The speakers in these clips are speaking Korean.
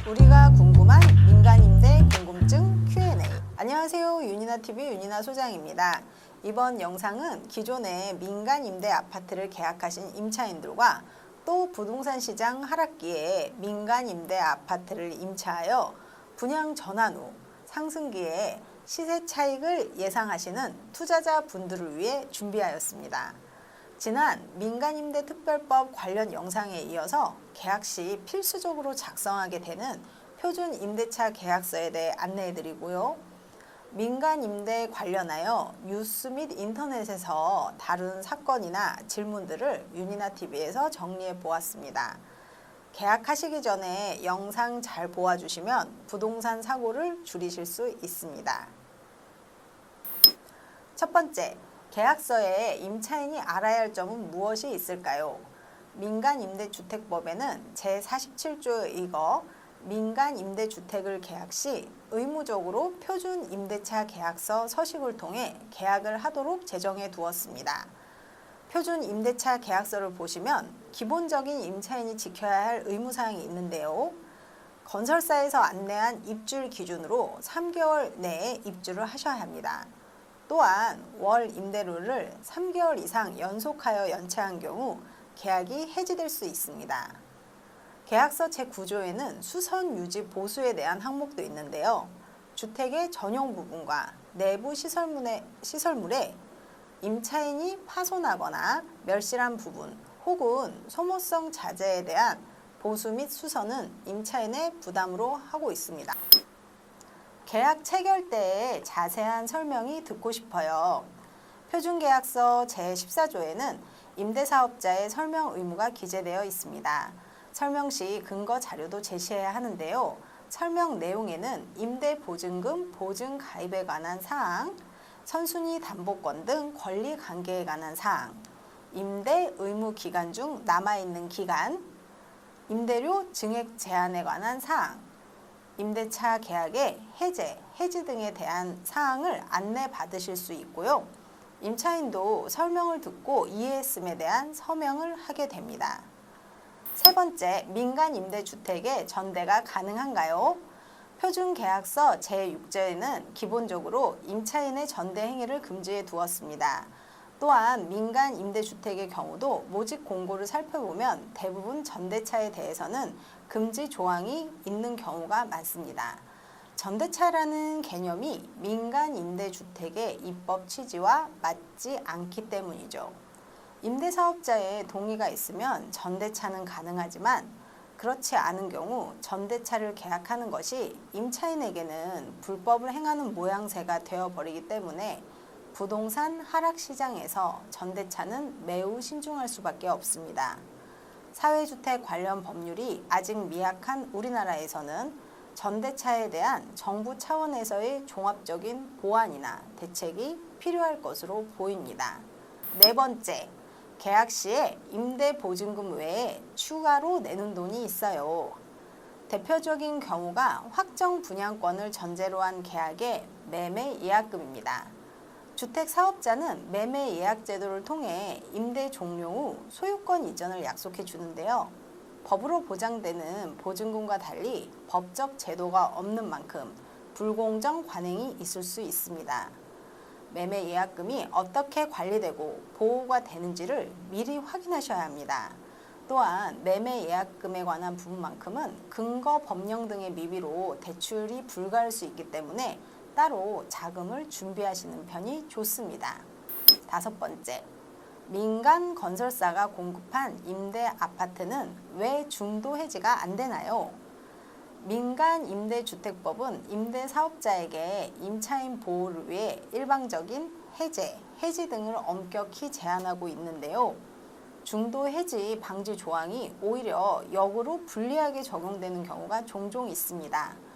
우리가 궁금한 민간임대 궁금증 Q&A. 안녕하세요. 윤이나TV 윤이나 소장입니다. 이번 영상은 기존에 민간임대 아파트를 계약하신 임차인들과 또 부동산 시장 하락기에 민간임대 아파트를 임차하여 분양 전환 후 상승기에 시세 차익을 예상하시는 투자자 분들을 위해 준비하였습니다. 지난 민간임대 특별법 관련 영상에 이어서 계약 시 필수적으로 작성하게 되는 표준 임대차 계약서에 대해 안내해드리고요. 민간임대 관련하여 뉴스 및 인터넷에서 다룬 사건이나 질문들을 윤이나TV에서 정리해 보았습니다. 계약하시기 전에 영상 잘 보아주시면 부동산 사고를 줄이실 수 있습니다. 첫 번째, 계약서에 임차인이 알아야 할 점은 무엇이 있을까요? 민간임대주택법에는 제47조에 의거 민간임대주택을 계약 시 의무적으로 표준임대차 계약서 서식을 통해 계약을 하도록 제정해 두었습니다. 표준임대차 계약서를 보시면 기본적인 임차인이 지켜야 할 의무사항이 있는데요. 건설사에서 안내한 입주일 기준으로 3개월 내에 입주를 하셔야 합니다. 또한 월 임대료를 3개월 이상 연속하여 연체한 경우 계약이 해지될 수 있습니다. 계약서 제9조에는 수선 유지 보수에 대한 항목도 있는데요. 주택의 전용 부분과 내부 시설물에 임차인이 파손하거나 멸실한 부분 혹은 소모성 자재에 대한 보수 및 수선은 임차인의 부담으로 하고 있습니다. 계약 체결 때의 자세한 설명이 듣고 싶어요. 표준계약서 제14조에는 임대사업자의 설명 의무가 기재되어 있습니다. 설명 시 근거 자료도 제시해야 하는데요. 설명 내용에는 임대보증금 보증 가입에 관한 사항, 선순위 담보권 등 권리관계에 관한 사항, 임대 의무 기간 중 남아있는 기간, 임대료 증액 제한에 관한 사항, 임대차 계약의 해지 등에 대한 사항을 안내받으실 수 있고요. 임차인도 설명을 듣고 이해했음에 대한 서명을 하게 됩니다. 세 번째, 민간임대주택의 전대가 가능한가요? 표준계약서 제6조에는 기본적으로 임차인의 전대 행위를 금지해 두었습니다. 또한 민간임대주택의 경우도 모집 공고를 살펴보면 대부분 전대차에 대해서는 금지 조항이 있는 경우가 많습니다. 전대차라는 개념이 민간임대주택의 입법 취지와 맞지 않기 때문이죠. 임대사업자의 동의가 있으면 전대차는 가능하지만 그렇지 않은 경우 전대차를 계약하는 것이 임차인에게는 불법을 행하는 모양새가 되어버리기 때문에 부동산 하락시장에서 전대차는 매우 신중할 수밖에 없습니다. 사회주택 관련 법률이 아직 미약한 우리나라에서는 전대차에 대한 정부 차원에서의 종합적인 보완이나 대책이 필요할 것으로 보입니다. 네 번째, 계약 시에 임대보증금 외에 추가로 내는 돈이 있어요. 대표적인 경우가 확정 분양권을 전제로 한 계약의 매매 예약금입니다. 주택사업자는 매매 예약 제도를 통해 임대 종료 후 소유권 이전을 약속해 주는데요. 법으로 보장되는 보증금과 달리 법적 제도가 없는 만큼 불공정 관행이 있을 수 있습니다. 매매 예약금이 어떻게 관리되고 보호가 되는지를 미리 확인하셔야 합니다. 또한 매매 예약금에 관한 부분만큼은 근거 법령 등의 미비로 대출이 불가할 수 있기 때문에 따로 자금을 준비하시는 편이 좋습니다. 다섯 번째, 민간 건설사가 공급한 임대 아파트는 왜 중도 해지가 안 되나요? 민간임대주택법은 임대사업자에게 임차인 보호를 위해 일방적인 해지 등을 엄격히 제한하고 있는데요. 중도 해지 방지 조항이 오히려 역으로 불리하게 적용되는 경우가 종종 있습니다.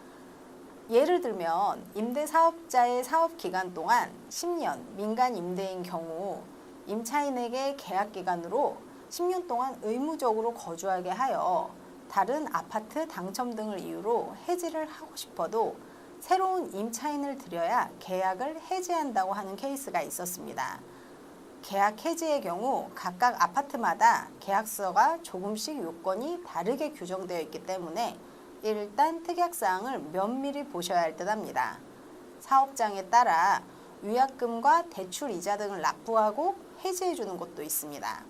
예를 들면 임대사업자의 사업기간 동안 10년 민간임대인 경우 임차인에게 계약기간으로 10년 동안 의무적으로 거주하게 하여 다른 아파트 당첨 등을 이유로 해지를 하고 싶어도 새로운 임차인을 들여야 계약을 해지한다고 하는 케이스가 있었습니다. 계약 해지의 경우 각각 아파트마다 계약서가 조금씩 요건이 다르게 규정되어 있기 때문에 일단 특약사항을 면밀히 보셔야 할 듯합니다. 사업장에 따라 위약금과 대출 이자 등을 납부하고 해지해주는 곳도 있습니다.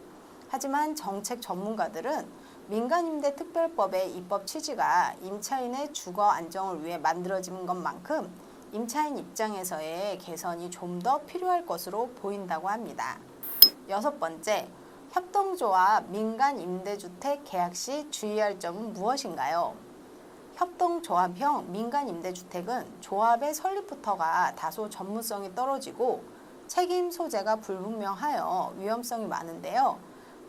하지만 정책 전문가들은 민간임대특별법의 입법 취지가 임차인의 주거 안정을 위해 만들어진 것만큼 임차인 입장에서의 개선이 좀 더 필요할 것으로 보인다고 합니다. 6번째, 협동조합 민간임대주택 계약 시 주의할 점은 무엇인가요? 협동조합형 민간임대주택은 조합의 설립부터가 다소 전문성이 떨어지고 책임 소재가 불분명하여 위험성이 많은데요.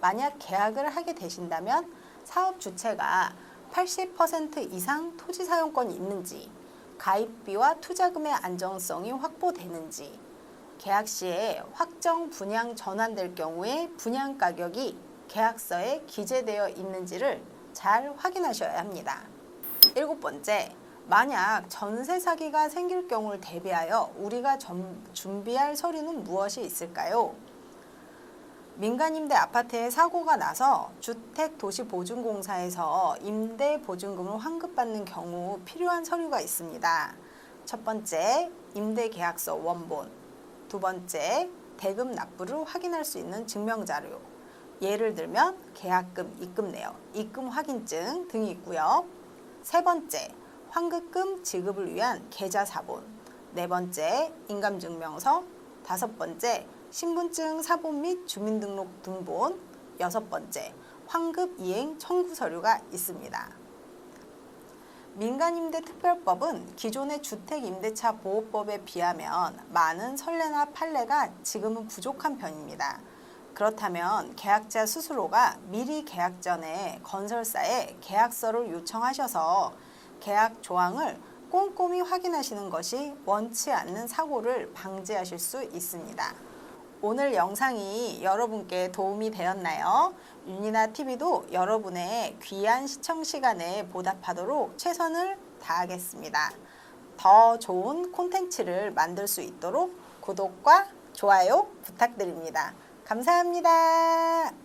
만약 계약을 하게 되신다면 사업 주체가 80% 이상 토지 사용권이 있는지, 가입비와 투자금의 안정성이 확보되는지, 계약 시에 확정 분양 전환될 경우에 분양 가격이 계약서에 기재되어 있는지를 잘 확인하셔야 합니다. 7번째, 만약 전세 사기가 생길 경우를 대비하여 우리가 준비할 서류는 무엇이 있을까요? 민간임대 아파트에 사고가 나서 주택도시보증공사에서 임대보증금을 환급받는 경우 필요한 서류가 있습니다. 첫 번째, 임대계약서 원본. 두 번째, 대금 납부를 확인할 수 있는 증명자료. 예를 들면 계약금, 입금 내역, 입금 확인증 등이 있고요. 세 번째, 환급금 지급을 위한 계좌사본. 네 번째, 인감증명서. 다섯 번째, 신분증 사본 및 주민등록 등본. 여섯 번째, 환급 이행 청구 서류가 있습니다. 민간임대특별법은 기존의 주택임대차 보호법에 비하면 많은 선례나 판례가 지금은 부족한 편입니다. 그렇다면 계약자 스스로가 미리 계약 전에 건설사에 계약서를 요청하셔서 계약 조항을 꼼꼼히 확인하시는 것이 원치 않는 사고를 방지하실 수 있습니다. 오늘 영상이 여러분께 도움이 되었나요? 윤이나TV도 여러분의 귀한 시청 시간에 보답하도록 최선을 다하겠습니다. 더 좋은 콘텐츠를 만들 수 있도록 구독과 좋아요 부탁드립니다. 감사합니다.